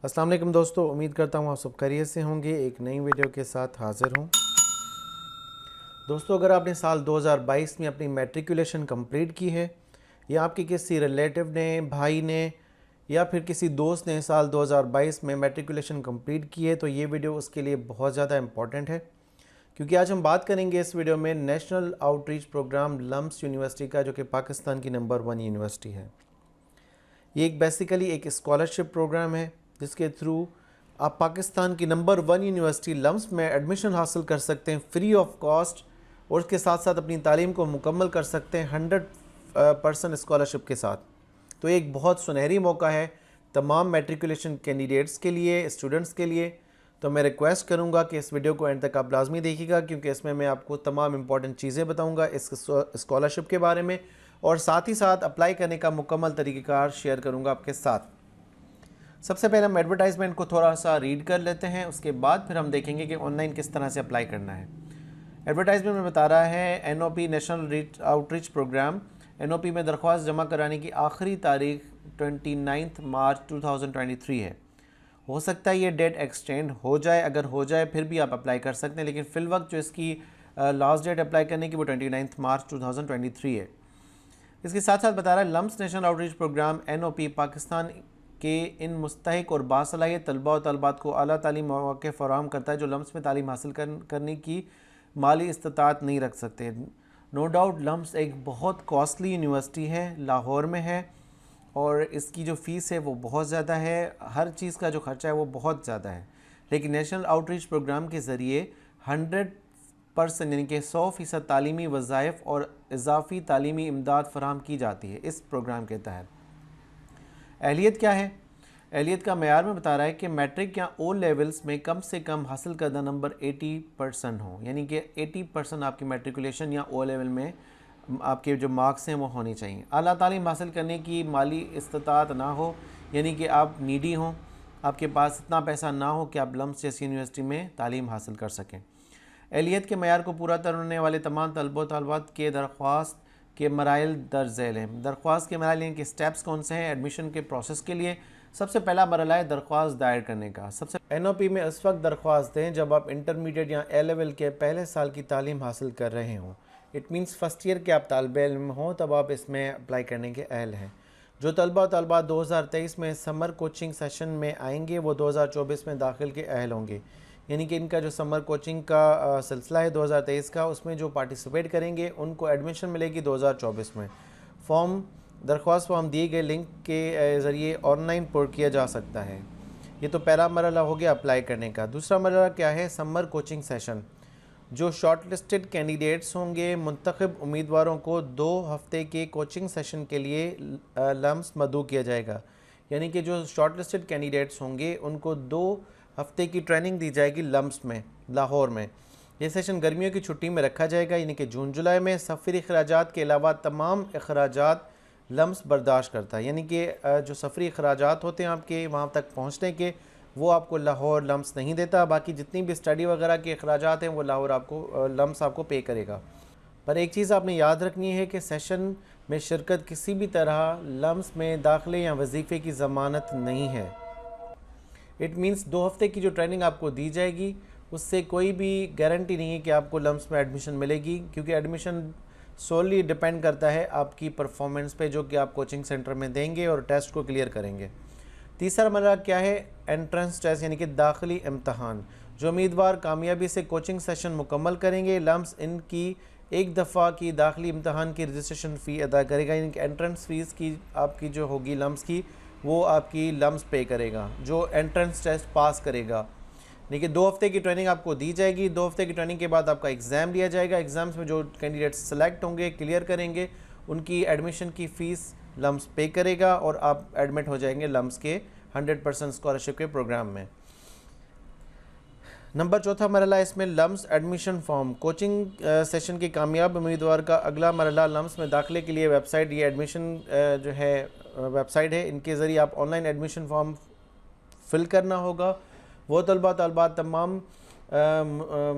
अस्सलाम वालेकुम दोस्तों, उम्मीद करता हूँ आप सब खैरियत से होंगे। एक नई वीडियो के साथ हाज़िर हूँ। दोस्तों, अगर आपने साल 2022 में अपनी मैट्रिकुलेशन कंप्लीट की है या आपके किसी रिलेटिव ने, भाई ने या फिर किसी दोस्त ने साल 2022 में मैट्रिकुलेशन कंप्लीट की है, तो ये वीडियो उसके लिए बहुत ज़्यादा इम्पॉर्टेंट है, क्योंकि आज हम बात करेंगे इस वीडियो में national outreach program LUMS university का, जो कि पाकिस्तान की नंबर 1 यूनिवर्सिटी है। ये एक बेसिकली एक स्कॉलरशिप प्रोग्राम है जिसके थ्रू आप पाकिस्तान की नंबर 1 यूनिवर्सिटी लम्स में एडमिशन हासिल कर सकते हैं फ्री ऑफ कॉस्ट, और उसके साथ साथ अपनी तालीम को मुकम्मल कर सकते हैं 100% स्कॉलरशिप के साथ। तो एक बहुत सुनहरी मौका है तमाम मैट्रिकुलेशन कैंडिडेट्स के लिए, स्टूडेंट्स के लिए। तो मैं रिक्वेस्ट करूंगा कि इस वीडियो को एंड तक आप लाजमी देखिएगा, क्योंकि इसमें मैं आपको तमाम इंपॉर्टेंट चीज़ें बताऊंगा इस स्कॉलरशिप के बारे में, और साथ ही साथ अप्लाई करने का मुकम्मल तरीक़ाकार शेयर करूंगा आपके साथ। सबसे पहले हम एडवर्टाइजमेंट को थोड़ा सा रीड कर लेते हैं, उसके बाद फिर हम देखेंगे कि ऑनलाइन किस तरह से अप्लाई करना है। एडवर्टाइजमेंट में बता रहा है NOP national outreach program. NOP में दरख्वास्त जमा कराने की आखिरी तारीख 29 मार्च 2023 है। हो सकता है ये डेट एक्सटेंड हो जाए, अगर हो जाए फिर भी आप अप्लाई कर सकते हैं, लेकिन फ़िल वक्त जो इसकी लास्ट डेट अप्लाई करने की वो 29 मार्च 2023 है। इसके साथ साथ बता रहा है LUMS national outreach program NOP Pakistan के इन मुस्तहिक और बासलाहियत तलबा और तलबात को आला तालीम मौक़े फ़राहम करता है जो लम्स में तालीम हासिल करने की माली इस्तात नहीं रख सकते। नो डाउट लम्स एक बहुत कॉस्टली यूनिवर्सिटी है, लाहौर में है, और इसकी जो फ़ीस है वो बहुत ज़्यादा है, हर चीज़ का जो ख़र्चा है वो बहुत ज़्यादा है। लेकिन नेशनल आउटरीच प्रोग्राम के ज़रिए 100% यानी कि 100% तालीमी वज़ाइफ और इजाफ़ी तालीमी इमदाद फ़राहम की जाती है इस प्रोग्राम के तहत। अहलियत क्या है? अहलियत का मेयार में बता रहा है कि मैट्रिक या ओ लेवल्स में कम से कम हासिल करदा नंबर 80% हो, यानी कि 80% आपकी मैट्रिकुलेशन या ओ लेवल में आपके जो मार्क्स हैं वो होने चाहिए। आला तालीम हासिल करने की माली इस्तात ना हो, यानी कि आप नीडी हों, आपके पास इतना पैसा ना हो कि आप लम्स जैसी यूनिवर्सिटी में तालीम हासिल कर सकें। अहलियत के मेयार को पूरा करने वाले तमाम तलबा तलबात के दरख्वास्त के मराइल दर्ज झैल हैं। दरख्वास्त के मराइल यानी कि स्टेप्स कौन से हैं एडमिशन के प्रोसेस के लिए? सबसे पहला मरला है दरख्वास्त दायर करने का। सबसे एनओपी में उस वक्त दरख्वास्त दें जब आप इंटरमीडिएट या ए लेवल के पहले साल की तालीम हासिल कर रहे हों। इट मीन्स फ़र्स्ट ईयर के आप तालिब इल्म हों, तब आप इसमें अप्लाई करने के अहल हैं। जो तलबा तलबा 2023 में समर कोचिंग सेशन में आएंगे वो 2024 में दाखिल के अहल होंगे, यानी कि इनका जो समर कोचिंग का सिलसिला है 2023 का, उसमें जो पार्टिसिपेट करेंगे उनको एडमिशन मिलेगी 2024 में। दरख्वास्त फॉर्म दिए गए लिंक के ज़रिए ऑनलाइन पुर किया जा सकता है। ये तो पहला मरला हो गया अप्लाई करने का। दूसरा मरला क्या है? Summer coaching session. जो शॉर्ट लिस्टेड कैंडिडेट्स होंगे, मुंतखब उम्मीदवारों को 2 हफ्ते के कोचिंग सेशन के लिए लम्स मदू किया जाएगा, यानी कि जो शॉर्ट लिस्टेड कैंडिडेट्स होंगे उनको 2 हफ्ते की ट्रेनिंग दी जाएगी लम्स में, लाहौर में। ये सेशन गर्मियों की छुट्टी में रखा जाएगा, यानी कि जून जुलाई में। सफ़री अखराजात के अलावा तमाम अखराजात लम्स बर्दाश्त करता है, यानी कि जो सफ़री अखराजात होते हैं आपके वहाँ तक पहुँचने के, वो आपको लाहौर लम्स नहीं देता। बाकी जितनी भी स्टडी वगैरह के अखराजात हैं वो लाहौर आपको लम्स आपको पे करेगा। पर एक चीज़ आपने याद रखनी है कि सेशन में शिरकत किसी भी तरह लम्स में दाखिले या वजीफ़े की ज़मानत नहीं है। इट मीन्स 2 हफ्ते की जो ट्रेनिंग आपको दी जाएगी उससे कोई भी गारंटी नहीं है कि आपको लम्स में एडमिशन मिलेगी, क्योंकि एडमिशन सोली डिपेंड करता है आपकी परफॉर्मेंस पे, जो कि आप कोचिंग सेंटर में देंगे और टेस्ट को क्लियर करेंगे। तीसरा मरला क्या है? एंट्रेंस टेस्ट, यानी कि दाखिली इम्तहान। जो उम्मीदवार कामयाबी से कोचिंग सेशन मुकम्मल करेंगे, लम्स इनकी एक दफ़ा की दाखिली इम्तहान की रजिस्ट्रेशन फ़ी अदा करेगा, यानी कि एंट्रेंस फ़ीस की आपकी जो होगी लम्स की, वो आपकी लम्स पे करेगा जो एंट्रेंस टेस्ट पास करेगा। देखिए 2 हफ्ते की ट्रेनिंग आपको दी जाएगी। 2 हफ्ते की ट्रेनिंग के बाद आपका एग्ज़ाम लिया जाएगा। एग्ज़ाम्स में जो कैंडिडेट्स सेलेक्ट होंगे, क्लियर करेंगे, उनकी एडमिशन की फ़ीस लम्स पे करेगा और आप एडमिट हो जाएंगे लम्स के 100% स्कॉलरशिप के प्रोग्राम में। नंबर चौथा मरला इसमें LUMS admission form. Coaching session के कामयाब उम्मीदवार का अगला मरला लम्स में दाखिले के लिए वेबसाइट, ये एडमिशन जो है वेबसाइट है, इनके ज़रिए आप ऑनलाइन एडमिशन फॉर्म फिल करना होगा। वो तलबा तलबात तमाम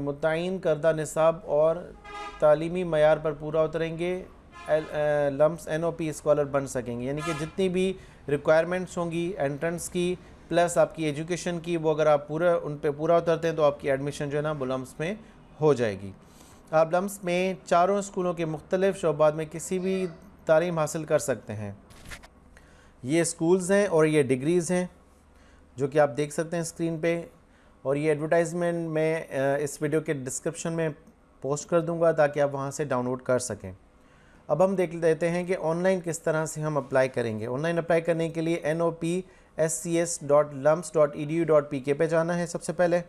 मुतय्यन करदा निसाब और तालीमी मयार पर पूरा उतरेंगे, लम्स एनओपी स्कॉलर बन सकेंगे, यानी कि जितनी भी रिक्वायरमेंट्स होंगी एंट्रेंस की, प्लस आपकी एजुकेशन की, वो अगर आप उन पे पूरा उतरते हैं तो आपकी एडमिशन जो है ना वो लम्स में हो जाएगी। आप लम्स में चारों स्कूलों के मुख्तलिफ शोबात में किसी भी तालीम हासिल कर सकते हैं। ये स्कूल्स हैं और ये डिग्रीज़ हैं जो कि आप देख सकते हैं स्क्रीन पे, और ये एडवर्टाइजमेंट मैं इस वीडियो के डिस्क्रिप्शन में पोस्ट कर दूंगा ताकि आप वहाँ से डाउनलोड कर सकें। अब हम देख लेते हैं कि ऑनलाइन किस तरह से हम अप्लाई करेंगे। ऑनलाइन अप्लाई करने के लिए nopscs.lumps.edu.pk पे जाना है। सबसे पहले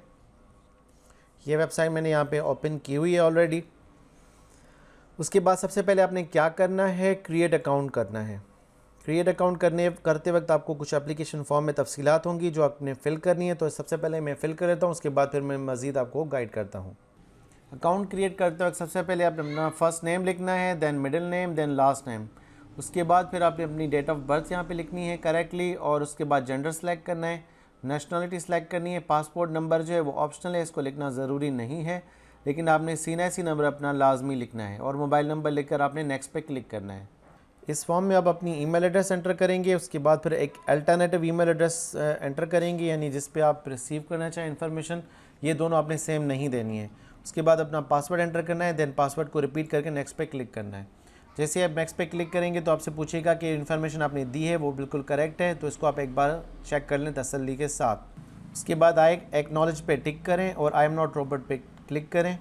ये वेबसाइट मैंने यहाँ पे ओपन की हुई है ऑलरेडी। उसके बाद सबसे पहले आपने क्या करना है, क्रिएट अकाउंट करना है। क्रिएट अकाउंट करते वक्त आपको कुछ एप्लीकेशन फॉर्म में तफसीलात होंगी जो आपने फ़िल करनी है, तो सबसे पहले मैं फ़िल कर लेता हूँ, उसके बाद फिर मैं मज़ीद आपको गाइड करता हूँ। अकाउंट क्रिएट करते वक्त सबसे पहले आपने अपना फ़र्स्ट नेम लिखना है, then middle name, then last name. उसके बाद फिर आपने अपनी डेट ऑफ बर्थ यहाँ पे लिखनी है करेक्टली, और उसके बाद जेंडर सेलेक्ट करना है, नेशनलिटी सेलेक्ट करनी है। पासपोर्ट नंबर जो है वो ऑप्शनल है, इसको लिखना ज़रूरी नहीं है, लेकिन आपने CNIC नंबर अपना लाजमी लिखना है, और मोबाइल नंबर लिखकर आपने नेक्स्ट पे क्लिक करना है। इस फॉर्म में आप अपनी ईमेल एड्रेस एंटर करेंगे। उसके बाद फिर एक अल्टरनेटिव ईमेल एड्रेस एंटर करेंगे, यानी जिस पे आप रिसीव करना चाहें इन्फॉर्मेशन, ये दोनों आपने सेम नहीं देनी है। उसके बाद अपना पासवर्ड एंटर करना है, देन पासवर्ड को रिपीट करके नेक्स्ट पे क्लिक करना है। जैसे आप नेक्स्ट पे क्लिक करेंगे तो आपसे पूछेगा कि इन्फॉर्मेशन आपने दी है वो बिल्कुल करेक्ट है, तो इसको आप एक बार चेक कर लें तसल्ली के साथ। उसके बाद एक्नॉलेज पे टिक करें और आई एम नॉट रोबोट पे क्लिक करें,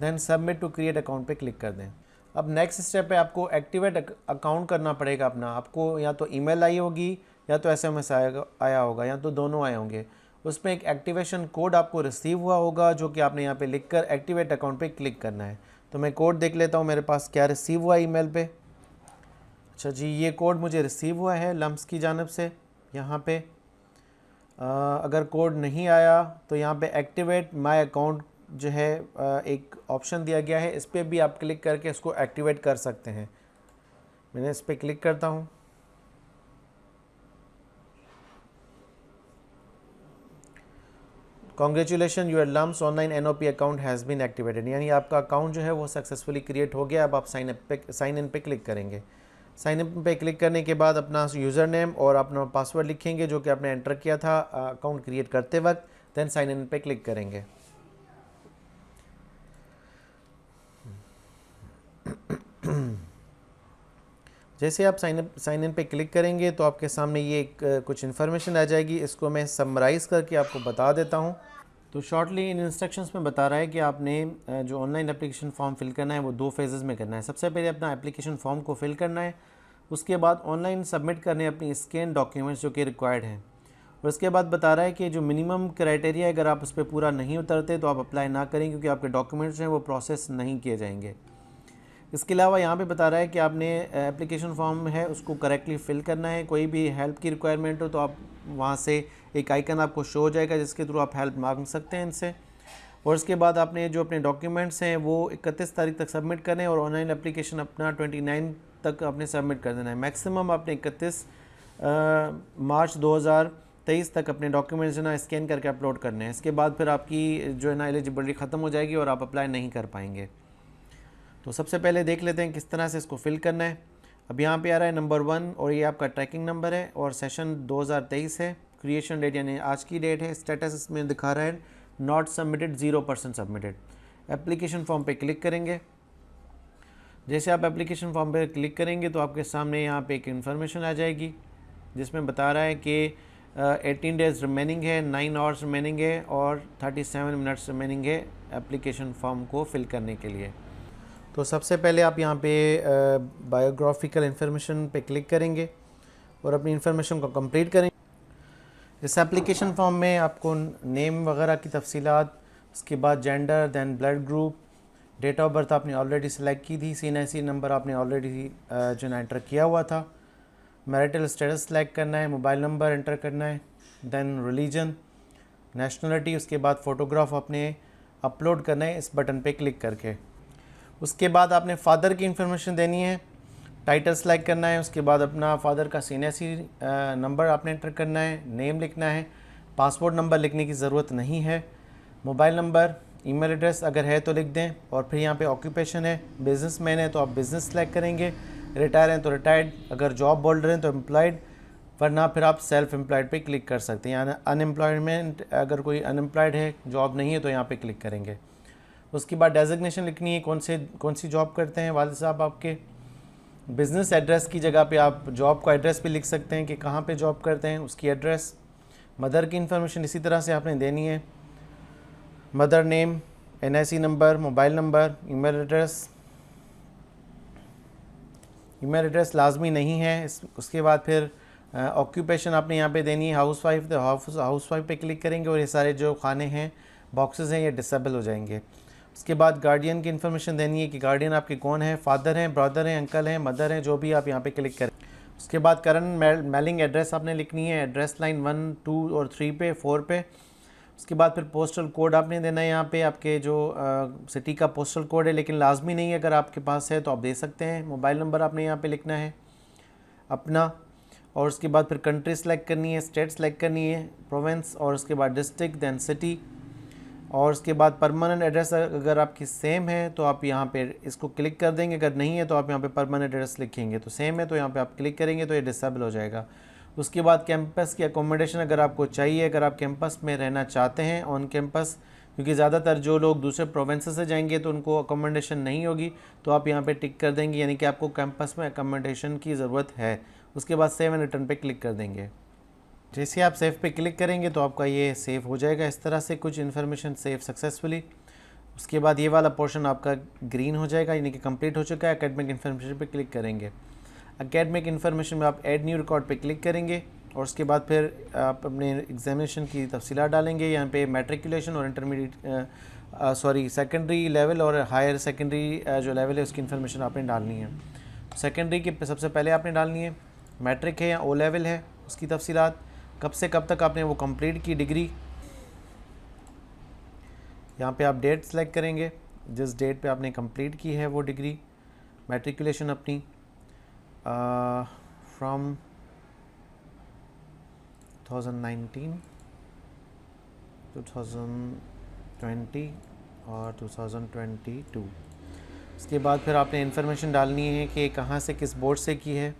then submit to create account पे क्लिक कर दें। अब नेक्स्ट स्टेप पे आपको एक्टिवेट अकाउंट करना पड़ेगा अपना। आपको या तो ईमेल आई होगी या तो SMS आया होगा, या तो दोनों आए होंगे। उसमें एक एक्टिवेशन कोड आपको रिसीव हुआ होगा जो कि आपने यहाँ पे लिखकर एक्टिवेट अकाउंट पे क्लिक करना है। तो मैं कोड देख लेता हूँ मेरे पास क्या रिसीव हुआ ईमेल पे। अच्छा जी, ये कोड मुझे रिसीव हुआ है लम्स की जानिब से। यहाँ पे अगर कोड नहीं आया तो यहाँ पे एक्टिवेट माय अकाउंट जो है एक ऑप्शन दिया गया है, इस पर भी आप क्लिक करके इसको एक्टिवेट कर सकते हैं। मैंने इस पर क्लिक करता हूँ। Congratulation, your LUMS online NOP account has been activated, यानी आपका अकाउंट जो है वो सक्सेसफुली क्रिएट हो गया। अब आप साइन इन पे क्लिक करेंगे। साइन इन पे क्लिक करने के बाद अपना यूज़र नेम और अपना पासवर्ड लिखेंगे जो कि आपने एंटर किया था अकाउंट क्रिएट करते वक्त, देन साइन इन पे क्लिक करेंगे। जैसे आप साइन इन पे क्लिक करेंगे तो आपके सामने ये कुछ इन्फॉर्मेशन आ जाएगी। इसको मैं समराइज़ करके आपको बता देता हूँ। तो शॉर्टली इन इंस्ट्रक्शंस में बता रहा है कि आपने जो ऑनलाइन एप्लीकेशन फॉर्म फिल करना है वो 2 फेजेज़ में करना है। सबसे पहले अपना एप्लीकेशन फॉर्म को फिल करना है, उसके बाद ऑनलाइन सबमिट करने अपनी स्कैन डॉक्यूमेंट्स जो कि रिक्वायर्ड हैं, और उसके बाद बता रहा है कि जो मिनिमम क्राइटेरिया अगर आप उस पर पूरा नहीं उतरते तो आप अप्लाई ना करें, क्योंकि आपके डॉक्यूमेंट्स हैं वो प्रोसेस नहीं किए जाएंगे। इसके अलावा यहाँ पे बता रहा है कि आपने एप्लीकेशन फॉर्म है उसको करेक्टली फ़िल करना है। कोई भी हेल्प की रिक्वायरमेंट हो तो आप वहाँ से एक आइकन आपको शो हो जाएगा जिसके थ्रू आप हेल्प मांग सकते हैं इनसे। और उसके बाद आपने जो अपने डॉक्यूमेंट्स हैं वो 31 तारीख तक सबमिट करें, और ऑनलाइन एप्लीकेशन अपना 29 तक आपने सबमिट कर देना है। मैक्सिमम आपने 31 मार्च 2023 तक अपने डॉक्यूमेंट्स जो ना स्कैन करके अपलोड करने हैं। इसके बाद फिर आपकी जो है ना एलिजिबिलिटी ख़त्म हो जाएगी और आप अप्लाई नहीं कर पाएंगे। तो सबसे पहले देख लेते हैं किस तरह से इसको फिल करना है। अब यहाँ पे आ रहा है नंबर 1, और ये आपका ट्रैकिंग नंबर है, और सेशन 2023 है। क्रिएशन डेट यानी आज की डेट है। स्टेटस इसमें दिखा रहा है not submitted, 0% submitted. Application form पे क्लिक करेंगे। जैसे आप एप्लीकेशन फॉर्म पे क्लिक करेंगे तो आपके सामने यहाँ पे एक इन्फॉर्मेशन आ जाएगी जिसमें बता रहा है कि 18 डेज़ रिमेनिंग है, 9 आवर्स रिमेनिंग है, और 37 मिनट्स रिमेनिंग है एप्लीकेशन फॉर्म को फिल करने के लिए। तो सबसे पहले आप यहाँ पे बायोग्राफिकल इन्फॉर्मेशन पे क्लिक करेंगे और अपनी इन्फॉर्मेशन को कंप्लीट करेंगे। इस एप्लीकेशन फॉर्म में आपको नेम वगैरह की तफसीलात, उसके बाद gender, then blood group, date of birth आपने ऑलरेडी सेलेक्ट की थी, CNIC नंबर आपने ऑलरेडी जो ना एंटर किया हुआ था, मैरिटल स्टेटस सेलेक्ट करना है, मोबाइल नंबर एंटर करना है, दैन रिलीजन, नेशनलिटी, उसके बाद फ़ोटोग्राफ आपने अपलोड करना है इस बटन पे क्लिक करके। उसके बाद आपने फ़ादर की इन्फॉर्मेशन देनी है, टाइटल सेलेक्ट करना है, उसके बाद अपना फ़ादर का CNIC नंबर आपने एंटर करना है, नेम लिखना है, पासपोर्ट नंबर लिखने की ज़रूरत नहीं है, मोबाइल नंबर, ईमेल एड्रेस अगर है तो लिख दें, और फिर यहाँ पे ऑक्यूपेशन है, बिज़नेसमैन है तो आप बिज़नेस सेलेक्ट करेंगे, रिटायर हैं तो रिटायर्ड, अगर जॉब होल्डर हैं तो एम्प्लॉयड, वरना फिर आप सेल्फ एम्प्लॉयड पे क्लिक कर सकते हैं। यानी अनएम्प्लॉयमेंट, अगर कोई अनएम्प्लॉयड है, जॉब नहीं है, तो यहाँ पे क्लिक करेंगे। उसके बाद डेजिग्नेशन लिखनी है, कौन सी जॉब करते हैं वालिद साहब आपके। बिज़नेस एड्रेस की जगह पे आप जॉब का एड्रेस भी लिख सकते हैं कि कहाँ पे जॉब करते हैं, उसकी एड्रेस। मदर की इन्फॉर्मेशन इसी तरह से आपने देनी है, mother name, NIC number, mobile number, email address लाजमी नहीं है। उसके बाद फिर ऑक्यूपेशन आपने यहाँ पे देनी है हाउसवाइफ, तो हाउसवाइफ पे क्लिक करेंगे और ये सारे जो खाने हैं, बॉक्सेस हैं, ये डिसेबल हो जाएंगे। उसके बाद गार्डियन की इन्फॉर्मेशन देनी है कि गार्डियन आपके कौन है, फादर हैं, ब्रदर हैं, अंकल हैं, मदर हैं, जो भी आप यहाँ पे क्लिक करें। उसके बाद करंट मेलिंग एड्रेस आपने लिखनी है, एड्रेस लाइन 1, 2 और 3 पे, 4 पे। उसके बाद फिर पोस्टल कोड आपने देना है, यहाँ पे आपके जो सिटी का पोस्टल कोड है, लेकिन लाजमी नहीं है, अगर आपके पास है तो आप दे सकते हैं। मोबाइल नंबर आपने यहाँ पे लिखना है अपना, और उसके बाद फिर कंट्री सेलेक्ट करनी है, स्टेट सेलेक्ट करनी है, प्रोविंस, और उसके बाद डिस्ट्रिक्ट, देन सिटी। और उसके बाद परमानेंट एड्रेस अगर आपकी सेम है तो आप यहाँ पे इसको क्लिक कर देंगे, अगर नहीं है तो आप यहाँ पे परमानेंट एड्रेस लिखेंगे। तो सेम है तो यहाँ पे आप क्लिक करेंगे तो ये डिसेबल हो जाएगा। उसके बाद कैंपस की अकोमोडेशन अगर आपको चाहिए, अगर आप कैंपस में रहना चाहते हैं ऑन कैंपस, क्योंकि ज़्यादातर जो लोग दूसरे प्रोविंस से जाएंगे तो उनको अकोमोडेशन नहीं होगी, तो आप यहाँ पे टिक कर देंगे, यानी कि आपको कैंपस में अकोमोडेशन की ज़रूरत है। उसके बाद सेव एंड रिटर्न पे क्लिक कर देंगे। जैसे आप सेव पे क्लिक करेंगे तो आपका ये सेव हो जाएगा। इस तरह से कुछ इन्फॉर्मेशन सेव सक्सेसफुली। उसके बाद ये वाला पोर्शन आपका ग्रीन हो जाएगा, यानी कि कंप्लीट हो चुका है। एकेडमिक इन्फॉर्मेशन पे क्लिक करेंगे। एकेडमिक इन्फॉर्मेशन में आप ऐड न्यू रिकॉर्ड पे क्लिक करेंगे और उसके बाद फिर आप अपने एग्जामिनेशन की तफसीलात डालेंगे। यहाँ पे मैट्रिकुलेशन और इंटरमीडिएट सेकेंडरी लेवल और हायर सेकेंडरी जो लेवल है उसकी इन्फॉर्मेशन आपने डालनी है। सेकेंडरी की सबसे पहले आपने डालनी है मैट्रिक है या O लेवल है, उसकी तफसीलात, कब से कब तक आपने वो कंप्लीट की डिग्री। यहाँ पे आप डेट सेलेक्ट करेंगे, जिस डेट पे आपने कंप्लीट की है वो डिग्री, मैट्रिकुलेशन अपनी फ्रॉम 2019, 2020 और 2022। उसके बाद फिर आपने इन्फॉर्मेशन डालनी है कि कहाँ से, किस बोर्ड से की है।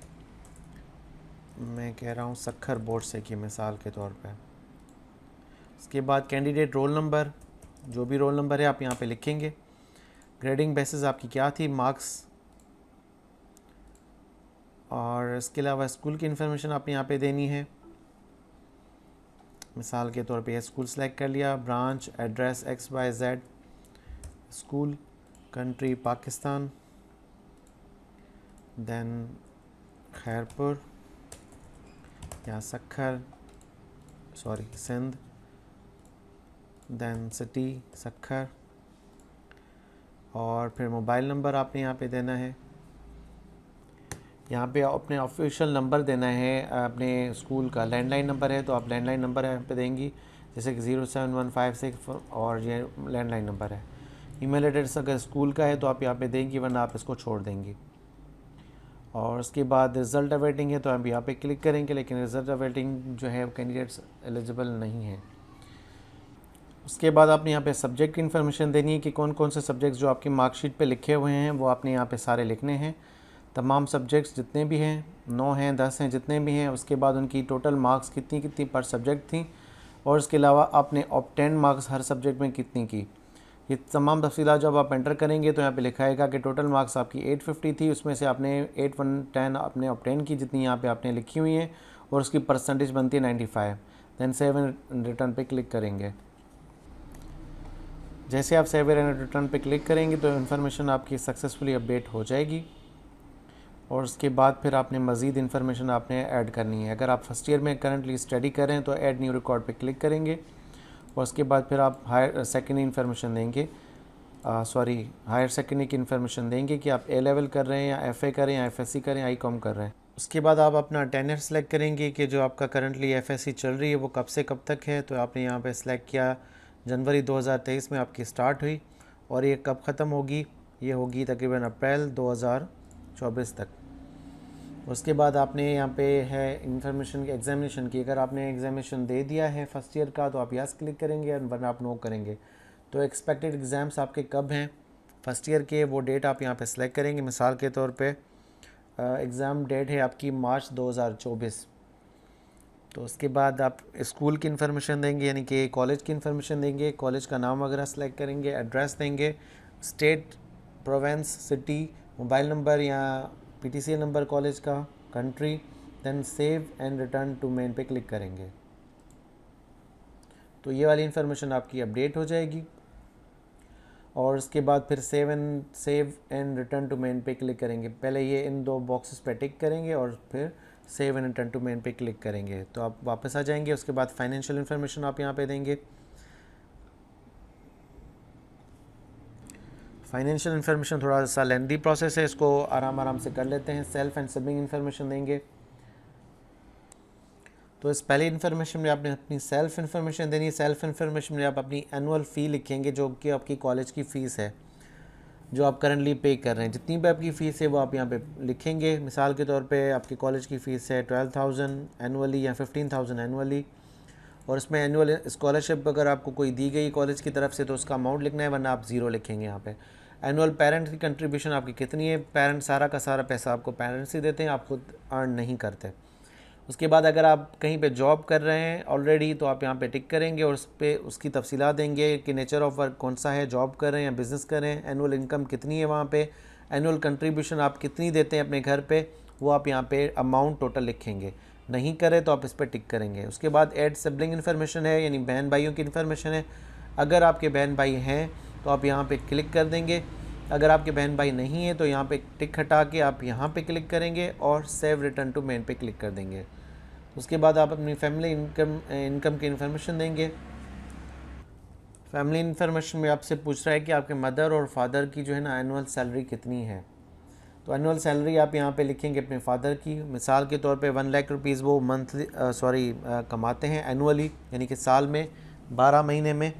मैं कह रहा हूँ सक्खर बोर्ड से की, मिसाल के तौर पे। उसके बाद कैंडिडेट रोल नंबर, जो भी रोल नंबर है आप यहाँ पे लिखेंगे। ग्रेडिंग बेसिस आपकी क्या थी, मार्क्स, और इसके अलावा स्कूल की इन्फॉर्मेशन आप यहाँ पे देनी है। मिसाल के तौर पे स्कूल सेलेक्ट कर लिया, branch, address XYZ, school, country Pakistan, then Khairpur या सिंध, देन सिटी सक्खर, और फिर मोबाइल नंबर आपने यहाँ पे देना है। यहाँ पे अपने ऑफिशियल नंबर देना है, अपने स्कूल का लैंडलाइन नंबर है तो आप लैंडलाइन नंबर यहाँ पे देंगी, जैसे कि 07156, और ये लैंडलाइन नंबर है। ईमेल एड्रेस अगर स्कूल का है तो आप यहाँ पे देंगी, वरना आप इसको छोड़ देंगी। और उसके बाद रिज़ल्ट अवेटिंग है तो आप यहाँ पे क्लिक करेंगे, लेकिन रिज़ल्ट अवेटिंग जो है कैंडिडेट्स एलिजिबल नहीं है। उसके बाद आपने यहाँ पे सब्जेक्ट की इन्फॉर्मेशन देनी है कि कौन कौन से सब्जेक्ट्स जो आपकी मार्कशीट पे लिखे हुए हैं वो आपने यहाँ पे सारे लिखने हैं। तमाम सब्जेक्ट्स जितने भी हैं, 9 हैं, 10 हैं, जितने भी हैं। उसके बाद उनकी टोटल मार्क्स कितनी पर सब्जेक्ट थी, और उसके अलावा आपने ऑब्टेन मार्क्स हर सब्जेक्ट में कितनी की। ये तमाम तफसीलात जब आप एंटर करेंगे तो यहाँ पे लिखा आएगा कि टोटल मार्क्स आपकी 850 थी, उसमें से आपने 810 आपने ऑब्टेन की, जितनी यहाँ पे आपने लिखी हुई हैं, और उसकी परसेंटेज बनती है 95। दैन सेव एंड रिटर्न पे क्लिक करेंगे। जैसे आप सेव एंड रिटर्न पे क्लिक करेंगे तो इन्फॉर्मेशन आपकी सक्सेसफुली अपडेट हो जाएगी, और उसके बाद फिर आपने मज़ीद इन्फॉर्मेशन आपने ऐड करनी है। अगर आप फर्स्ट ईयर में करंटली स्टडी कर रहे हैं तो ऐड न्यू रिकॉर्ड पे क्लिक करेंगे, और उसके बाद फिर आप हायर सेकेंडरी इन्फॉर्मेशन देंगे, हायर सेकेंडरी की इन्फॉर्मेशन देंगे कि आप A लेवल कर रहे हैं या FA करें या FSC करें, ICOM कर रहे हैं। उसके बाद आप अपना टेन्योर सेलेक्ट करेंगे कि जो आपका करंटली FSC चल रही है वो कब से कब तक है। तो आपने यहाँ पे सेलेक्ट किया जनवरी 2023 में आपकी स्टार्ट हुई, और ये कब ख़त्म होगी, ये होगी तकरीबन अप्रैल 2024 तक। उसके बाद आपने यहाँ पे है इन्फॉर्मेशन की एग्जामिनेशन की। अगर आपने एग्जामिनेशन दे दिया है फर्स्ट ईयर का तो आप यस क्लिक करेंगे, वरना आप नो करेंगे। तो एक्सपेक्टेड एग्ज़ाम्स आपके कब हैं फर्स्ट ईयर के, वो डेट आप यहाँ पे सेलेक्ट करेंगे। मिसाल के तौर पे एग्ज़ाम डेट है आपकी मार्च 2024, तो उसके बाद आप स्कूल की इन्फॉर्मेशन देंगे, यानी कि कॉलेज की इन्फॉर्मेशन देंगे, कॉलेज का नाम वगैरह सेलेक्ट करेंगे, एड्रेस देंगे, state, province, city, mobile number या PTCL नंबर कॉलेज का, country, then save and return to main पे क्लिक करेंगे। तो ये वाली इन्फॉर्मेशन आपकी अपडेट हो जाएगी और उसके बाद फिर save and return to main पे क्लिक करेंगे। पहले ये इन 2 बॉक्सेस पे टिक करेंगे और फिर save and return to main पे क्लिक करेंगे तो आप वापस आ जाएंगे। उसके बाद फाइनेंशियल इन्फॉर्मेशन आप यहाँ पे देंगे। फाइनेंशियल इन्फॉर्मेशन थोड़ा सा लेंथी प्रोसेस है, इसको आराम से कर लेते हैं। सेल्फ एंड सिबलिंग इन्फॉर्मेशन देंगे। तो इस पहली इन्फॉर्मेशन में आपने अपनी सेल्फ इन्फॉर्मेशन देनी है। सेल्फ इन्फॉर्मेशन में आप अपनी एनुअल फ़ी लिखेंगे जो कि आपकी कॉलेज की फ़ीस है जो आप करंटली पे कर रहे हैं। जितनी भी आपकी फ़ीस है वो आप यहाँ पे लिखेंगे। मिसाल के तौर पे आपकी कॉलेज की फ़ीस है 12,000 एनुअली या 15,000 एनुअली, और इसमें एनुअल स्कॉलरशिप अगर आपको कोई दी गई कॉलेज की तरफ से तो उसका अमाउंट लिखना है, वरना आप ज़ीरो लिखेंगे यहाँ पे। एनुअल पेरेंट्स की कंट्रीब्यूशन आपकी कितनी है, पेरेंट्स सारा का सारा पैसा आपको पेरेंट्स ही देते हैं, आप खुद अर्न नहीं करते। उसके बाद अगर आप कहीं पे जॉब कर रहे हैं ऑलरेडी तो आप यहाँ पे टिक करेंगे और उस पर उसकी तफसीलात देंगे कि नेचर ऑफ वर्क कौन सा है, जॉब कर रहे हैं या बिज़नेस कर रहे हैं, एनुअल इनकम कितनी है वहाँ पे, एनुअल कंट्रीब्यूशन आप कितनी देते हैं अपने घर पे, वो आप यहाँ पे अमाउंट टोटल लिखेंगे। नहीं करें तो आप इस पर टिक करेंगे। उसके बाद ऐड सिबलिंग इन्फॉर्मेशन है, यानी बहन भाइयों की इन्फॉर्मेशन है। अगर आपके बहन भाई हैं तो आप यहाँ पर क्लिक कर देंगे। अगर आपके बहन भाई नहीं है तो यहाँ पे टिक हटा के आप यहाँ पे क्लिक करेंगे और सेव रिटर्न टू मेन पे क्लिक कर देंगे। उसके बाद आप अपनी फैमिली इनकम की इन्फॉर्मेशन देंगे। फैमिली इन्फॉर्मेशन में आपसे पूछ रहा है कि आपके मदर और फादर की जो है ना एनुअल सैलरी कितनी है। तो एनुअल सैलरी आप यहाँ पे लिखेंगे अपने फादर की। मिसाल के तौर पे 1 लाख रुपीज़ वो मंथली कमाते हैं एनुअली, यानी कि साल में 12 महीने में।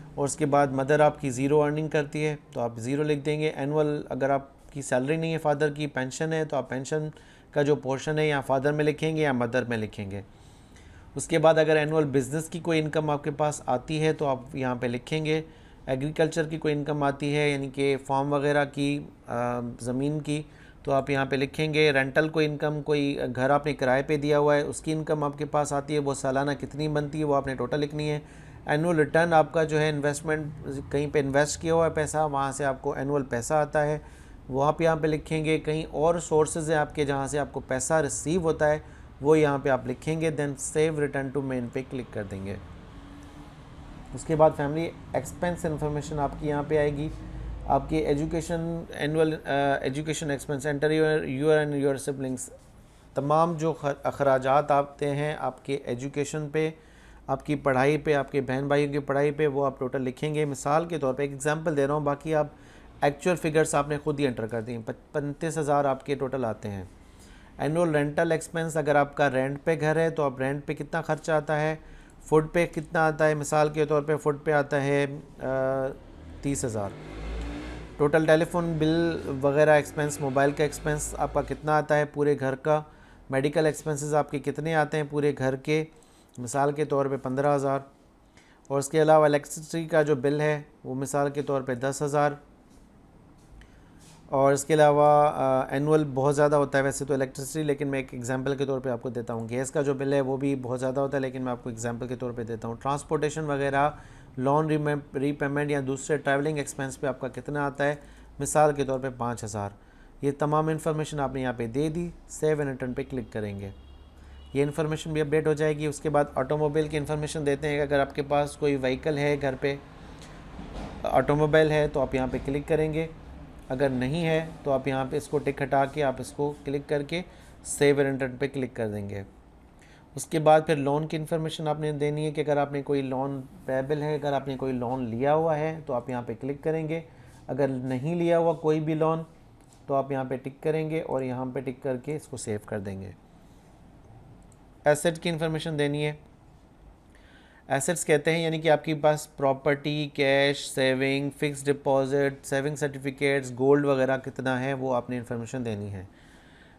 और उसके बाद मदर आपकी ज़ीरो अर्निंग करती है तो आप ज़ीरो लिख देंगे। एनुअल अगर आपकी सैलरी नहीं है, फादर की पेंशन है, तो आप पेंशन का जो पोर्शन है या फादर में लिखेंगे या मदर में लिखेंगे। उसके बाद अगर एनुअल बिज़नेस की कोई इनकम आपके पास आती है तो आप यहाँ पे लिखेंगे। एग्रीकल्चर की कोई इनकम आती है, यानी कि फार्म वगैरह की, ज़मीन की, तो आप यहाँ पे लिखेंगे। रेंटल कोई इनकम, कोई घर आपने किराए पे दिया हुआ है उसकी इनकम आपके पास आती है, वो सालाना कितनी बनती है वो आपने टोटल लिखनी है। एनुअल रिटर्न आपका जो है इन्वेस्टमेंट, कहीं पे इन्वेस्ट किया हुआ है पैसा, वहाँ से आपको एनुअल पैसा आता है, वो आप यहाँ पे लिखेंगे। कहीं और सोर्सेज हैं आपके जहाँ से आपको पैसा रिसीव होता है, वो यहाँ पे आप लिखेंगे। Then save return to main पे क्लिक कर देंगे। उसके बाद फैमिली एक्सपेंस इन्फॉर्मेशन आपकी यहाँ पे आएगी। आपकी education, annual education expense, enter your and your siblings, तमाम जो अखराजात आते हैं आपके एजुकेशन पे, आपकी पढ़ाई पे, आपके बहन भाइयों की पढ़ाई पे, वो आप टोटल लिखेंगे। मिसाल के तौर पे एक एग्जांपल दे रहा हूँ, बाकी आप एक्चुअल फिगर्स आपने खुद ही एंटर कर दी। 35,000 आपके टोटल आते हैं। एनुअल रेंटल एक्सपेंस, अगर आपका रेंट पे घर है तो आप रेंट पे कितना खर्चा आता है, फूड पे कितना आता है, मिसाल के तौर पे फूड पे आता है 30,000। टोटल टेलीफोन बिल वगैरह एक्सपेंस, मोबाइल का एक्सपेंस आपका कितना आता है पूरे घर का। मेडिकल एक्सपेंसेस आपके कितने आते हैं पूरे घर के, मिसाल के तौर पे 15,000। और उसके अलावा इलेक्ट्रिसिटी का जो बिल है वो मिसाल के तौर पे 10,000। और इसके अलावा एनुअल बहुत ज़्यादा होता है वैसे तो इलेक्ट्रिसिटी, लेकिन मैं एक एग्जांपल के तौर पे आपको देता हूँ। गैस का जो बिल है वो भी बहुत ज़्यादा होता है, लेकिन मैं आपको एग्जांपल के तौर पे देता हूँ। ट्रांसपोर्टेशन वगैरह, लोन रीपेमेंट या दूसरे ट्रैवलिंग एक्सपेंस पे आपका कितना आता है, मिसाल के तौर पे 5,000। ये तमाम इन्फॉर्मेशन आपने यहाँ पे दे दी। सेव एंड रिटर्न पे क्लिक करेंगे, ये इन्फॉर्मेशन भी अपडेट हो जाएगी। उसके बाद ऑटोमोबाइल की इन्फॉर्मेशन देते हैं कि अगर आपके पास कोई व्हीकल है, घर पे ऑटोमोबाइल है, तो आप यहाँ पे क्लिक करेंगे। अगर नहीं है तो आप यहाँ पे इसको टिक हटा के आप इसको क्लिक करके सेव एंड रिटर्न पे क्लिक कर देंगे। उसके बाद फिर लोन की इन्फॉर्मेशन आपने देनी है कि अगर आपने कोई लोन पेबल है, अगर आपने कोई लोन लिया हुआ है तो आप यहाँ पे क्लिक करेंगे। अगर नहीं लिया हुआ कोई भी लोन तो आप यहाँ पे टिक करेंगे और यहाँ पे टिक करके इसको सेव कर देंगे। एसेट की इन्फॉर्मेशन देनी है। एसेट्स कहते हैं यानी कि आपके पास property, cash, saving, fix deposit, saving certificates, gold वगैरह कितना है वो आपने इन्फॉर्मेशन देनी है।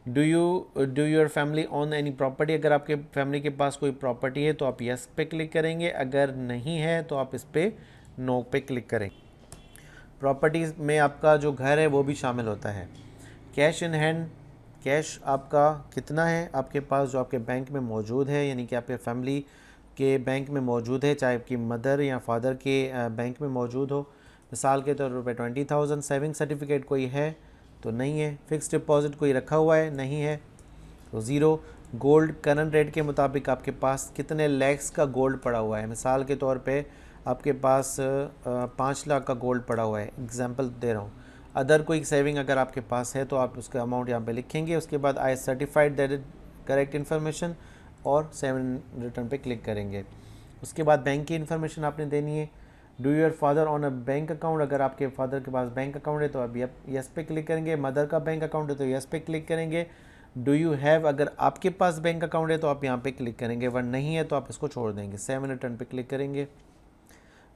Do your family own any property, अगर आपके फैमिली के पास कोई प्रॉपर्टी है तो आप यस पे क्लिक करेंगे, अगर नहीं है तो आप इस पर नो पे क्लिक करेंगे। प्रॉपर्टीज़ में आपका जो घर है वो भी शामिल होता है। कैश इन हैंड, कैश आपका कितना है आपके पास जो आपके बैंक में मौजूद है, यानी कि आपके फैमिली के बैंक में मौजूद है, चाहे आपकी मदर या फादर के बैंक में मौजूद हो। मिसाल के तौर पर 20,000। सेविंग सर्टिफिकेट कोई है तो नहीं है। फिक्स डिपॉजिट कोई रखा हुआ है, नहीं है, तो ज़ीरो। गोल्ड करंट रेट के मुताबिक आपके पास कितने लैक्स का गोल्ड पड़ा हुआ है। मिसाल के तौर पे आपके पास 5 लाख का गोल्ड पड़ा हुआ है, एग्जांपल दे रहा हूँ। अदर कोई सेविंग अगर आपके पास है तो आप उसका अमाउंट यहाँ पे लिखेंगे। उसके बाद आई certified that is correct information और 7 रिटर्न पे क्लिक करेंगे। उसके बाद बैंक की इन्फॉर्मेशन आपने देनी है। Do your father on a bank account, अगर आपके फादर के पास बैंक अकाउंट है तो आप यस पे क्लिक करेंगे। मदर का बैंक अकाउंट है तो यस पे क्लिक करेंगे। डू यू हैव, अगर आपके पास बैंक अकाउंट है तो आप यहाँ पे क्लिक करेंगे, वन नहीं है तो आप इसको छोड़ देंगे। 7 रिटर्न पे क्लिक करेंगे।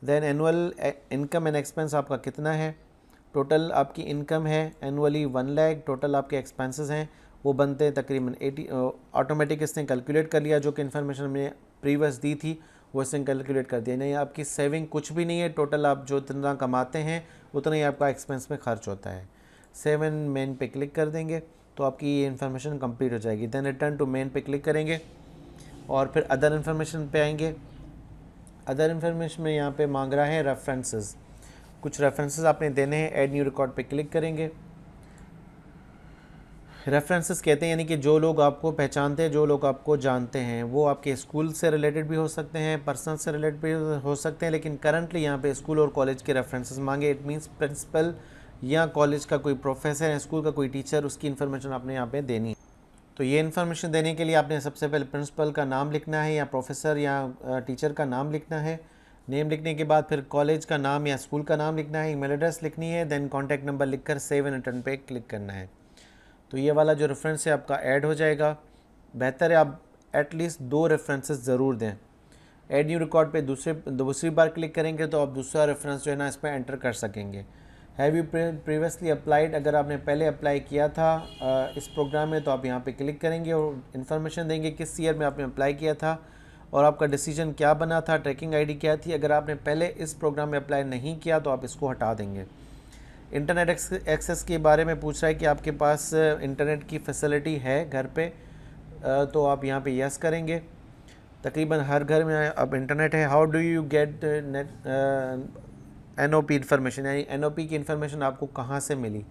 Then annual income and expense आपका कितना है। टोटल आपकी इनकम है एनुअली 1 लाख, टोटल आपके एक्सपेंसेस हैं वो बनते हैं तकरीबन 80। ऑटोमेटिक इसने कैलकुलेट कर लिया, जो कि इन्फॉर्मेशन मैंने प्रीवियस दी थी वो इसने कैलकुलेट कर दिया। नहीं, आपकी सेविंग कुछ भी नहीं है, टोटल आप जो इतना कमाते हैं उतना ही आपका एक्सपेंस में खर्च होता है। 7 मेन पे क्लिक कर देंगे तो आपकी ये इन्फॉर्मेशन कंप्लीट हो जाएगी। देन रिटर्न टू मेन पे क्लिक करेंगे और फिर अदर इन्फॉर्मेशन पे आएंगे। अदर इन्फॉर्मेशन में यहाँ पे मांग रहा है रेफरेंसेस, कुछ रेफरेंसेस आपने देने हैं। ऐड न्यू रिकॉर्ड पे क्लिक करेंगे। रेफरेंसेस कहते हैं यानी कि जो लोग आपको पहचानते हैं, जो लोग आपको जानते हैं, वो आपके स्कूल से रिलेटेड भी हो सकते हैं, पर्सनल से रिलेटेड भी हो सकते हैं, लेकिन करंटली यहाँ पे स्कूल और कॉलेज के रेफरेंसेस मांगे। इट मीन्स प्रिंसिपल या कॉलेज का कोई प्रोफेसर है, स्कूल का कोई टीचर, उसकी इन्फॉर्मेशन आपने यहाँ पे देनी है। तो ये इन्फॉर्मेशन देने के लिए आपने सबसे पहले प्रिंसिपल का नाम लिखना है या प्रोफेसर या टीचर का नाम लिखना है। नेम लिखने के बाद फिर कॉलेज का नाम या स्कूल का नाम लिखना है, ईमेल एड्रेस लिखनी है, देन कॉन्टैक्ट नंबर लिखकर सेव एंड रिटर्न पे क्लिक करना है। तो ये वाला जो रेफरेंस है आपका ऐड हो जाएगा। बेहतर है आप एटलीस्ट 2 रेफरेंसेस ज़रूर दें। ऐड न्यू रिकॉर्ड पे दूसरी बार क्लिक करेंगे तो आप दूसरा रेफरेंस जो है ना इस पर एंटर कर सकेंगे। हैव यू प्रीवियसली अप्लाइड, अगर आपने पहले अप्लाई किया था इस प्रोग्राम में तो आप यहाँ पे क्लिक करेंगे और इन्फॉर्मेशन देंगे किस ईयर में आपने अप्लाई किया था और आपका डिसीजन क्या बना था, ट्रैकिंग आईडी क्या थी। अगर आपने पहले इस प्रोग्राम में अप्लाई नहीं किया तो आप इसको हटा देंगे। इंटरनेट एक्सेस के बारे में पूछ रहा है कि आपके पास इंटरनेट की फैसिलिटी है घर पे, तो आप यहाँ पे यस करेंगे। तकरीबन हर घर में अब इंटरनेट है। How do you get net NOP information, यानी NOP की इन्फॉर्मेशन आपको कहाँ से मिली,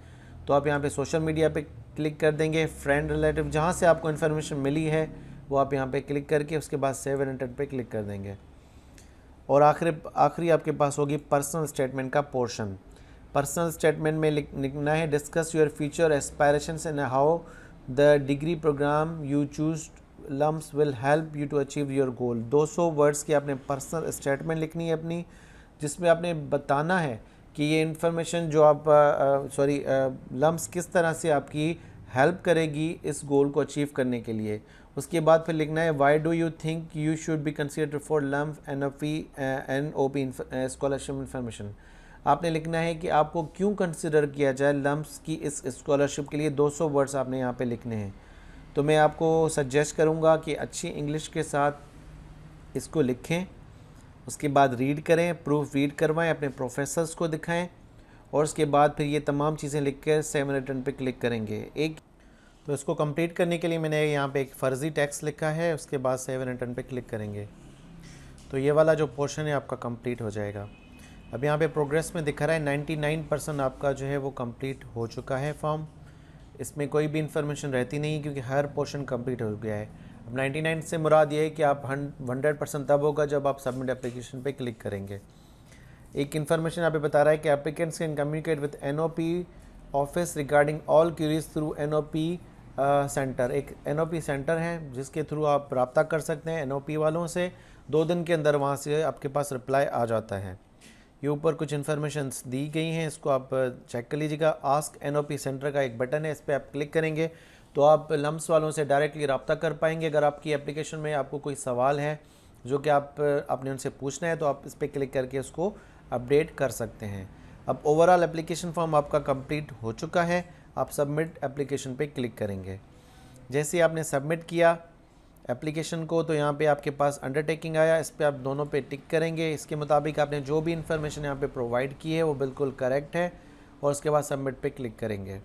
तो आप यहाँ पे सोशल मीडिया पे क्लिक कर देंगे। फ्रेंड रिलेटिव जहाँ से आपको इन्फॉर्मेशन मिली है वो आप यहाँ पे क्लिक करके उसके बाद सेव एंड रिटर्न पे क्लिक कर देंगे। और आखिरी आपके पास होगी पर्सनल स्टेटमेंट का पोर्शन। पर्सनल स्टेटमेंट में लिखना है discuss your future aspirations and how the degree program you choose LUMS will help you to achieve your goal. 200 words की आपने पर्सनल स्टेटमेंट लिखनी है अपनी, जिसमें आपने बताना है कि ये इन्फॉर्मेशन जो आप लम्स किस तरह से आपकी हेल्प करेगी इस गोल को अचीव करने के लिए। उसके बाद फिर लिखना है why do you think you should be considered for LUMS NOP scholarship information. आपने लिखना है कि आपको क्यों कंसिडर किया जाए लम्स की इस स्कॉलरशिप के लिए। 200 वर्ड्स आपने यहाँ पे लिखने हैं। तो मैं आपको सजेस्ट करूँगा कि अच्छी इंग्लिश के साथ इसको लिखें, उसके बाद रीड करें, प्रूफ रीड करवाएं, अपने प्रोफेसर्स को दिखाएं और उसके बाद फिर ये तमाम चीज़ें लिख कर सेव रिटर्न पे क्लिक करेंगे। तो इसको कंप्लीट करने के लिए मैंने यहाँ पे एक फ़र्ज़ी टेक्स्ट लिखा है, उसके बाद सेव रिटर्न पे क्लिक करेंगे तो ये वाला जो पोर्शन है आपका कंप्लीट हो जाएगा। अब यहाँ पे प्रोग्रेस में दिखा रहा है 99% आपका जो है वो कंप्लीट हो चुका है फॉर्म। इसमें कोई भी इन्फॉर्मेशन रहती नहीं क्योंकि हर पोर्शन कंप्लीट हो गया है। अब 99 से मुराद ये है कि आप 100% तब होगा जब आप सबमिट एप्लीकेशन पे क्लिक करेंगे। एक इन्फॉर्मेशन यहाँ पे बता रहा है कि applicants can communicate with NOP office regarding all queries through NOP centre. एक NOP सेंटर है जिसके थ्रू आप रब्ता कर सकते हैं NOP वालों से। 2 दिन के अंदर वहाँ से आपके पास रिप्लाई आ जाता है। ये ऊपर कुछ इन्फॉर्मेशन दी गई हैं, इसको आप चेक कर लीजिएगा। आस्क NOP सेंटर का एक बटन है, इस पर आप क्लिक करेंगे तो आप लम्स वालों से डायरेक्टली रब्ता कर पाएंगे। अगर आपकी एप्लीकेशन में आपको कोई सवाल है जो कि आपने उनसे पूछना है तो आप इस पर क्लिक करके उसको अपडेट कर सकते हैं। अब ओवरऑल एप्लीकेशन फॉर्म आपका कंप्लीट हो चुका है। आप सबमिट एप्लीकेशन पे क्लिक करेंगे। जैसे ही आपने सबमिट किया एप्लीकेशन को तो यहाँ पे आपके पास अंडरटेकिंग आया, इस पर आप दोनों पे टिक करेंगे। इसके मुताबिक आपने जो भी इन्फॉर्मेशन यहाँ पे प्रोवाइड की है वो बिल्कुल करेक्ट है और उसके बाद सबमिट पे क्लिक करेंगे।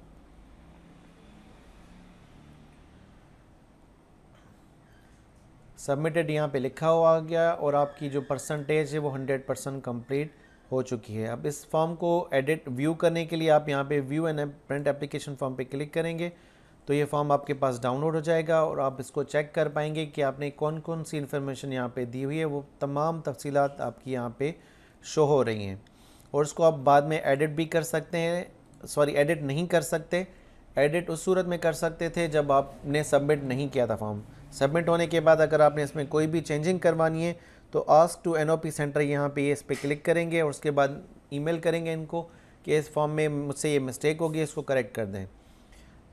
सबमिटेड यहाँ पे लिखा हुआ आ गया और आपकी जो परसेंटेज है वो 100% कंप्लीट हो चुकी है। अब इस फॉर्म को एडिट व्यू करने के लिए आप यहाँ पे view and print application form पे क्लिक करेंगे तो ये फॉर्म आपके पास डाउनलोड हो जाएगा और आप इसको चेक कर पाएंगे कि आपने कौन कौन सी इन्फॉर्मेशन यहाँ पे दी हुई है, वो तमाम तफसीलात आपकी यहाँ पे शो हो रही हैं। और इसको आप बाद में एडिट भी कर सकते हैं, सॉरी एडिट नहीं कर सकते, एडिट उस सूरत में कर सकते थे जब आपने सबमिट नहीं किया था फॉर्म। सबमिट होने के बाद अगर आपने इसमें कोई भी चेंजिंग करवानी है तो आस्क टू NOP सेंटर यहाँ पे इस पर क्लिक करेंगे और उसके बाद ईमेल करेंगे इनको कि इस फॉर्म में मुझसे ये मिस्टेक होगी, इसको करेक्ट कर दें।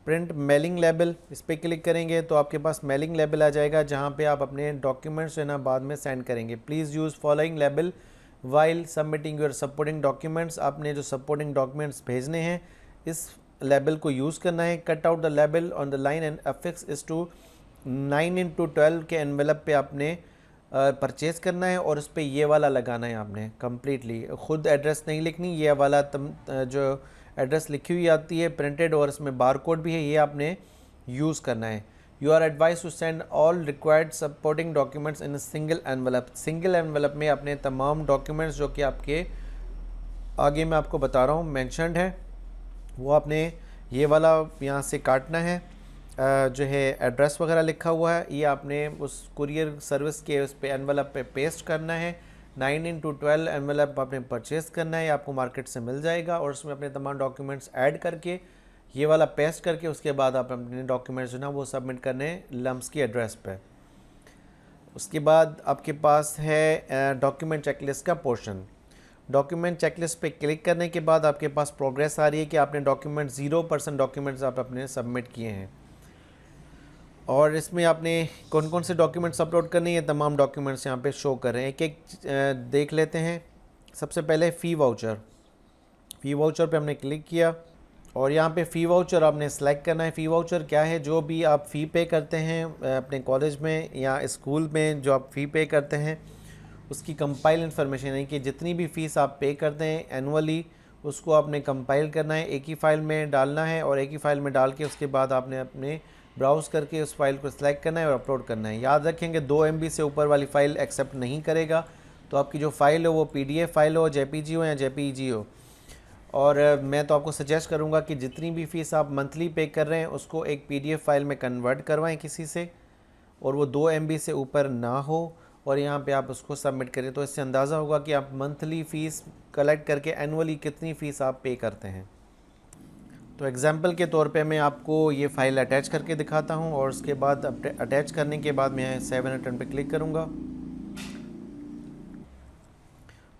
प्रिंट मेलिंग लेबल, इस पर क्लिक करेंगे तो आपके पास मेलिंग लेबल आ जाएगा जहाँ पे आप अपने डॉक्यूमेंट्स जो है ना बाद में सेंड करेंगे। Please use following label while submitting your supporting documents. आपने जो सपोर्टिंग डॉक्यूमेंट्स भेजने हैं इस लेबल को यूज़ करना है। Cut out the label on the line and affix इस टू 9x12 के एनवेलप पे आपने परचेज़ करना है और उस पर ये वाला लगाना है आपने कम्प्लीटली। ख़ुद एड्रेस नहीं लिखनी, ये वाला जो एड्रेस लिखी हुई आती है प्रिंटेड और इसमें बार कोड भी है, ये आपने यूज़ करना है। You are advise to send all required supporting documents in single envelope. Single envelope में अपने तमाम डॉक्यूमेंट्स जो कि आपके आगे मैं आपको बता रहा हूँ मैंशनड है वो आपने ये वाला यहाँ से काटना है। जो है एड्रेस वगैरह लिखा हुआ है ये आपने उस कुरियर सर्विस के उस पे एनवेलप पे पेस्ट करना है। 9x12 एनवेलप आपने परचेज़ करना है, आपको मार्केट से मिल जाएगा और उसमें अपने तमाम डॉक्यूमेंट्स ऐड करके ये वाला पेस्ट करके उसके बाद आप अपने डॉक्यूमेंट्स जो ना वो सबमिट करने लम्स की एड्रेस पे। उसके बाद आपके पास है डॉक्यूमेंट चेकलिस्ट का पोर्शन। डॉक्यूमेंट चेकलिस्ट पे क्लिक करने के बाद आपके पास प्रोग्रेस आ रही है कि आपने डॉक्यूमेंट 0% डॉक्यूमेंट्स आप अपने सबमिट किए हैं और इसमें आपने कौन कौन से डॉक्यूमेंट्स अपलोड करने हैं, तमाम डॉक्यूमेंट्स यहाँ पे शो कर रहे हैं। एक एक देख लेते हैं। सबसे पहले फ़ी वाउचर पे हमने क्लिक किया और यहाँ पे फ़ी वाउचर आपने सेलेक्ट करना है। फ़ी वाउचर क्या है? जो भी आप फ़ी पे करते हैं अपने कॉलेज में या स्कूल में जो आप फ़ी पे करते हैं उसकी कंपाइल इन्फॉर्मेशन, यानी कि जितनी भी फ़ीस आप पे करते हैं एनुअली उसको आपने कंपाइल करना है, एक ही फ़ाइल में डालना है और एक ही फ़ाइल में डाल के उसके बाद आपने अपने ब्राउज़ करके उस फाइल को सिलेक्ट करना है और अपलोड करना है। याद रखेंगे 2 MB से ऊपर वाली फ़ाइल एक्सेप्ट नहीं करेगा, तो आपकी जो फ़ाइल हो वो PDF फ़ाइल हो, JPG हो या JPEG हो। और मैं तो आपको सजेस्ट करूँगा कि जितनी भी फ़ीस आप मंथली पे कर रहे हैं उसको एक PDF फ़ाइल में कन्वर्ट करवाएं किसी से और वो 2 MB से ऊपर ना हो और यहाँ पे आप उसको सबमिट करें। तो इससे अंदाज़ा होगा कि आप मंथली फ़ीस कलेक्ट करके एनुअली कितनी फ़ीस आप पे करते हैं। तो एग्ज़ाम्पल के तौर पे मैं आपको ये फ़ाइल अटैच करके दिखाता हूँ और उसके बाद अटैच करने के बाद मैं सेव एंड रिटर्न पे क्लिक करूँगा।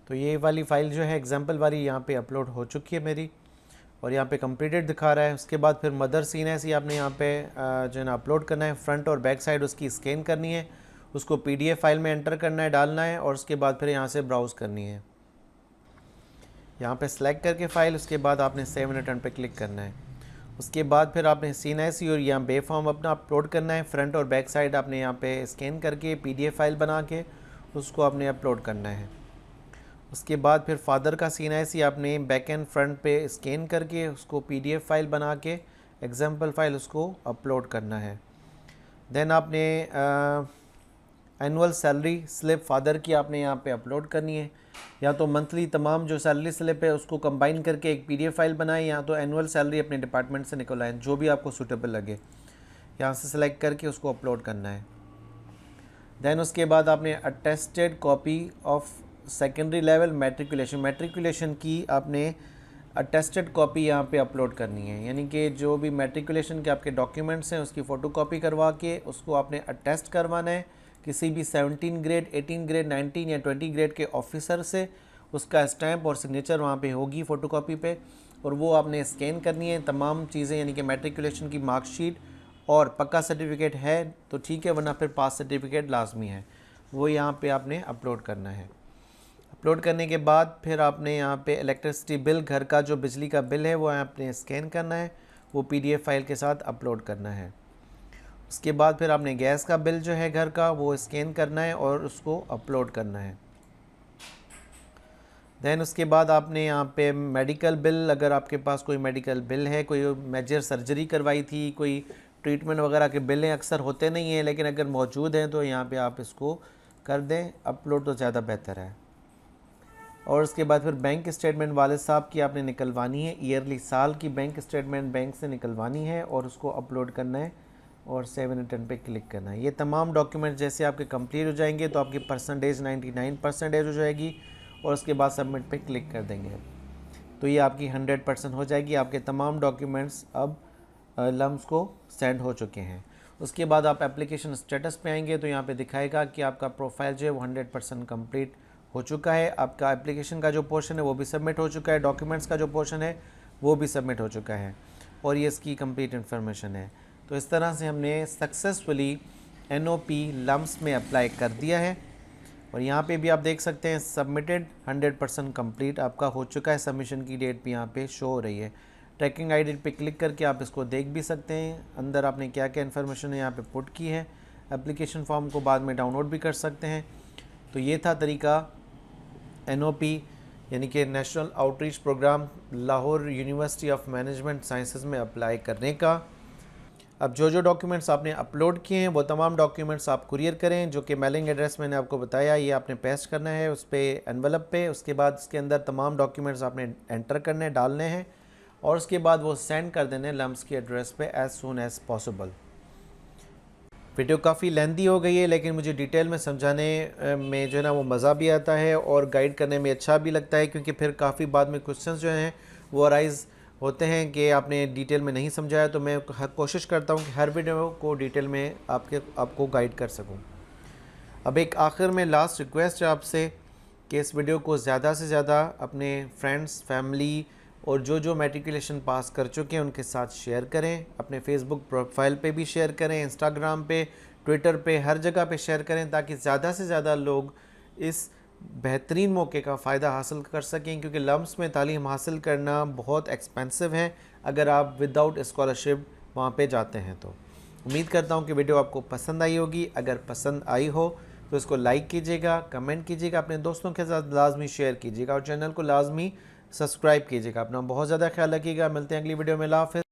तो ये वाली फ़ाइल जो है एग्ज़ाम्पल वाली यहाँ पे अपलोड हो चुकी है मेरी और यहाँ पे कंप्लीटेड दिखा रहा है। उसके बाद फिर मदर सीन है, आपने यहाँ पे जो है ना अपलोड करना है। फ्रंट और बैक साइड उसकी स्कैन करनी है, उसको PDF फाइल में एंटर करना है, डालना है और उसके बाद फिर यहाँ से ब्राउज़ करनी है। यहाँ पे सेलेक्ट करके फ़ाइल, उसके बाद आपने सेव एंड रिटर्न पे क्लिक करना है। उसके बाद फिर आपने CNC और यहाँ बे फॉर्म अपना अपलोड करना है। फ्रंट और बैक साइड आपने यहाँ पे स्कैन करके PDF फाइल बना के उसको आपने अपलोड करना है। उसके बाद फिर फादर का CNC आपने बैक एंड फ्रंट पे स्कैन करके उसको PDF फाइल बना के एग्जाम्पल फाइल उसको अपलोड करना है। देन आपने एनुअल सैलरी स्लिप फादर की आपने यहाँ पे अपलोड करनी है। या तो मंथली तमाम जो सैलरी स्लिप है उसको कंबाइन करके एक PDF फाइल बनाएं या तो एनुअल सैलरी अपने डिपार्टमेंट से निकलवाएं, जो भी आपको सूटेबल लगे। यहाँ से सेलेक्ट करके उसको अपलोड करना है। देन उसके बाद आपने attested copy of secondary level matriculation की आपने अटेस्टेड कॉपी यहाँ पे अपलोड करनी है, यानी कि जो भी मैट्रिकुलेशन के आपके डॉक्यूमेंट्स हैं उसकी फ़ोटोकॉपी करवा के उसको आपने अटेस्ट करवाना है किसी भी 17 ग्रेड, 18 ग्रेड, 19 या 20 ग्रेड के ऑफिसर से। उसका स्टैंप और सिग्नेचर वहाँ पे होगी फ़ोटोकॉपी पे और वो आपने स्कैन करनी है। तमाम चीज़ें यानी कि मैट्रिकुलेशन की मार्कशीट और पक्का सर्टिफिकेट है तो ठीक है, वरना फिर पास सर्टिफिकेट लाजमी है, वो यहाँ पे आपने अपलोड करना है। अपलोड करने के बाद फिर आपने यहाँ पे इलेक्ट्रिसिटी बिल, घर का जो बिजली का बिल है वो आपने स्कैन करना है, वो PDF फाइल के साथ अपलोड करना है। उसके बाद फिर आपने गैस का बिल जो है घर का वो स्कैन करना है और उसको अपलोड करना है। देन उसके बाद आपने यहाँ पे मेडिकल बिल, अगर आपके पास कोई मेडिकल बिल है, कोई मेजर सर्जरी करवाई थी, कोई ट्रीटमेंट वगैरह के बिलें अक्सर होते नहीं हैं, लेकिन अगर मौजूद हैं तो यहाँ पे आप इसको कर दें अपलोड तो ज़्यादा बेहतर है। और उसके बाद फिर बैंक स्टेटमेंट वाले साहब की आपने निकलवानी है, ईयरली साल की बैंक स्टेटमेंट बैंक से निकलवानी है और उसको अपलोड करना है और सेव एंड रिटर्न पे क्लिक करना है। ये तमाम डॉक्यूमेंट जैसे आपके कंप्लीट हो जाएंगे तो आपकी परसेंटेज 99% हो जाएगी और उसके बाद सबमिट पे क्लिक कर देंगे तो ये आपकी 100% हो जाएगी। आपके तमाम डॉक्यूमेंट्स अब लम्स को सेंड हो चुके हैं। उसके बाद आप एप्लीकेशन स्टेटस पे आएंगे तो यहाँ पे दिखाएगा कि आपका प्रोफाइल जो है वो 100% कंप्लीट हो चुका है। आपका एप्लीकेशन का जो पोर्शन है वो भी सबमिट हो चुका है, डॉक्यूमेंट्स का जो पोर्शन है वो भी सबमिट हो चुका है और ये इसकी कंप्लीट इन्फॉर्मेशन है। तो इस तरह से हमने सक्सेसफुली NOP लम्स में अप्लाई कर दिया है और यहाँ पे भी आप देख सकते हैं सबमिटेड 100% कंप्लीट आपका हो चुका है। सबमिशन की डेट भी यहाँ पे शो हो रही है। ट्रैकिंग ID पे क्लिक करके आप इसको देख भी सकते हैं, अंदर आपने क्या क्या इन्फॉर्मेशन है यहाँ पे पुट की है। एप्लीकेशन फॉर्म को बाद में डाउनलोड भी कर सकते हैं। तो ये था तरीका NOP यानी कि national outreach program Lahore university of management sciences में अप्लाई करने का। अब जो डॉक्यूमेंट्स आपने अपलोड किए हैं वो तमाम डॉक्यूमेंट्स आप कुरियर करें। जो कि मेलिंग एड्रेस मैंने आपको बताया ये आपने पेस्ट करना है उस पर एनवलप पे। उसके बाद उसके अंदर तमाम डॉक्यूमेंट्स आपने एंटर करने डालने हैं और उसके बाद वो सेंड कर देने लम्स की एड्रेस पे as soon as possible. Video काफ़ी लेंथी हो गई है लेकिन मुझे डिटेल में समझाने में जो है ना वो मज़ा भी आता है और गाइड करने में अच्छा भी लगता है, क्योंकि फिर काफ़ी बाद में क्वेश्चंस जो हैं वो अराइज़ होते हैं कि आपने डिटेल में नहीं समझाया। तो मैं कोशिश करता हूँ कि हर वीडियो को डिटेल में आपको गाइड कर सकूँ। अब एक आखिर में लास्ट रिक्वेस्ट है आपसे कि इस वीडियो को ज़्यादा से ज़्यादा अपने फ्रेंड्स, फैमिली और जो मैट्रिकुलेशन पास कर चुके हैं उनके साथ शेयर करें। अपने फेसबुक प्रोफाइल पे भी शेयर करें, इंस्टाग्राम पे, ट्विटर पे, हर जगह पे शेयर करें ताकि ज़्यादा से ज़्यादा लोग इस बेहतरीन मौके का फ़ायदा हासिल कर सकें, क्योंकि लम्स में तालीम हासिल करना बहुत एक्सपेंसिव है अगर आप विदाउट स्कॉलरशिप वहाँ पे जाते हैं। तो उम्मीद करता हूँ कि वीडियो आपको पसंद आई होगी। अगर पसंद आई हो तो इसको लाइक कीजिएगा, कमेंट कीजिएगा, अपने दोस्तों के साथ लाजमी शेयर कीजिएगा और चैनल को लाजमी सब्सक्राइब कीजिएगा। अपना बहुत ज़्यादा ख्याल रखिएगा। मिलते हैं अगली वीडियो में। अल्लाह हाफ़िज़।